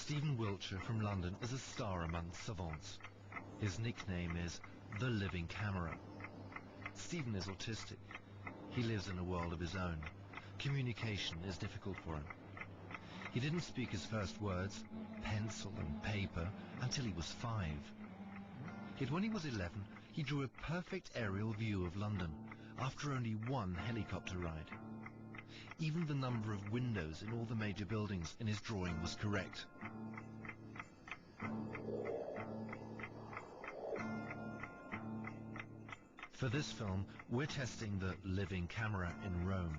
Stephen Wiltshire from London is a star among savants. His nickname is the Living Camera. Stephen is autistic. He lives in a world of his own. Communication is difficult for him. He didn't speak his first words, pencil and paper, until he was 5. Yet when he was 11, he drew a perfect aerial view of London after only one helicopter ride. Even the number of windows in all the major buildings in his drawing was correct. For this film, we're testing the living camera in Rome.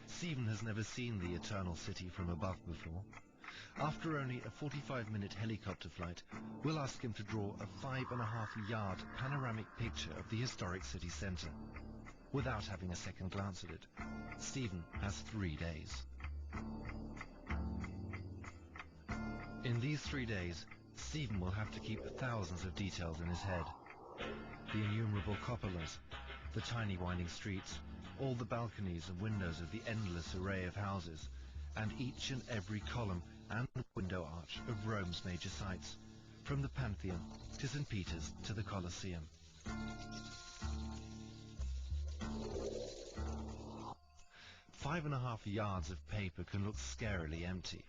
Stephen has never seen the Eternal City from above before. After only a 45-minute helicopter flight, we'll ask him to draw a 5.5-yard panoramic picture of the historic city centre. Without having a second glance at it, Stephen has 3 days. In these 3 days, Stephen will have to keep thousands of details in his head. The innumerable cupolas, the tiny winding streets, all the balconies and windows of the endless array of houses, and each and every column and window arch of Rome's major sites, from the Pantheon to St. Peter's to the Colosseum. Five and a half yards of paper can look scarily empty.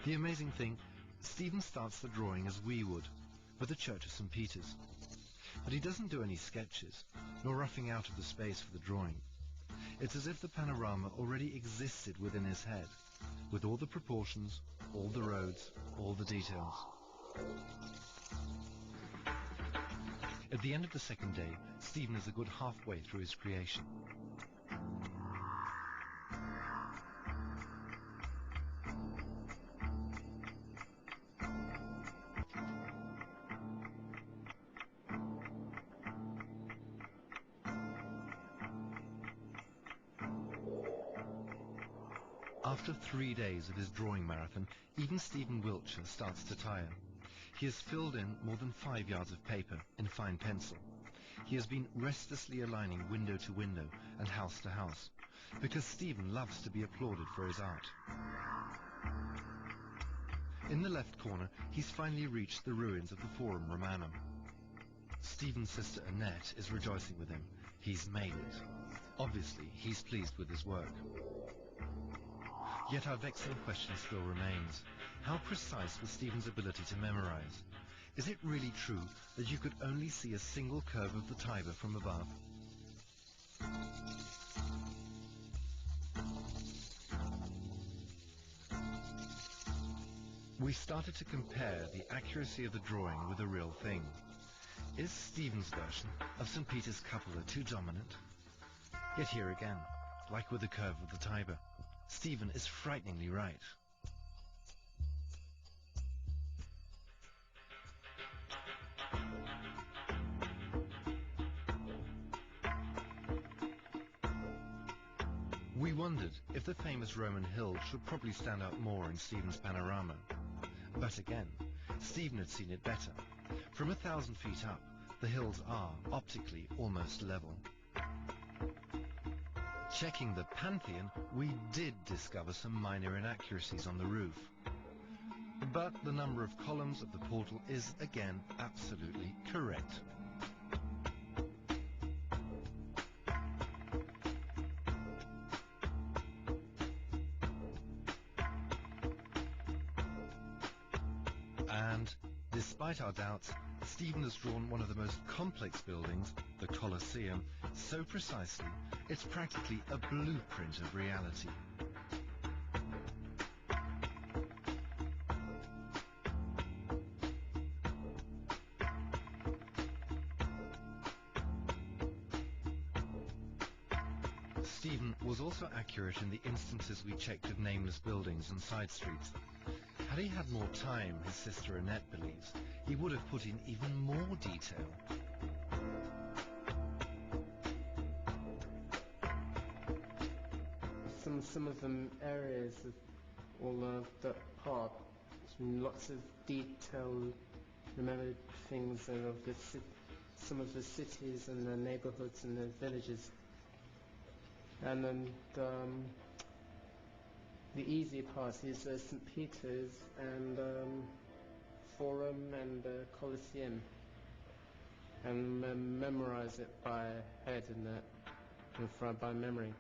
The amazing thing, Stephen starts the drawing as we would, with the Church of St. Peter's. But he doesn't do any sketches, nor roughing out of the space for the drawing. It's as if the panorama already existed within his head, with all the proportions, all the roads, all the details. At the end of the second day, Stephen is a good halfway through his creation. After 3 days of his drawing marathon, even Stephen Wiltshire starts to tire. He has filled in more than 5 yards of paper in fine pencil. He has been restlessly aligning window to window and house to house, because Stephen loves to be applauded for his art. In the left corner, he's finally reached the ruins of the Forum Romanum. Stephen's sister Annette is rejoicing with him. He's made it. Obviously, he's pleased with his work. Yet our vexing question still remains. How precise was Stephen's ability to memorize? Is it really true that you could only see a single curve of the Tiber from above? We started to compare the accuracy of the drawing with the real thing. Is Stephen's version of St. Peter's cupola too dominant? Yet here again, like with the curve of the Tiber, Stephen is frighteningly right. We wondered if the famous Roman hill should probably stand out more in Stephen's panorama. But again, Stephen had seen it better. From 1,000 feet up, the hills are, optically, almost level. Checking the Pantheon, we did discover some minor inaccuracies on the roof. But the number of columns of the portal is, again, absolutely correct. And, despite our doubts, Stephen has drawn one of the most complex buildings, the Colosseum, so precisely, it's practically a blueprint of reality. Stephen was also accurate in the instances we checked of nameless buildings and side streets. Had he had more time, his sister Annette believes, he would have put in even more detail. Some of the areas of all of that part, lots of detail, remembered things of some of the cities and the neighborhoods and the villages. And then the easy part is St. Peter's and Forum and Colosseum, and memorize it by head and that, and by memory.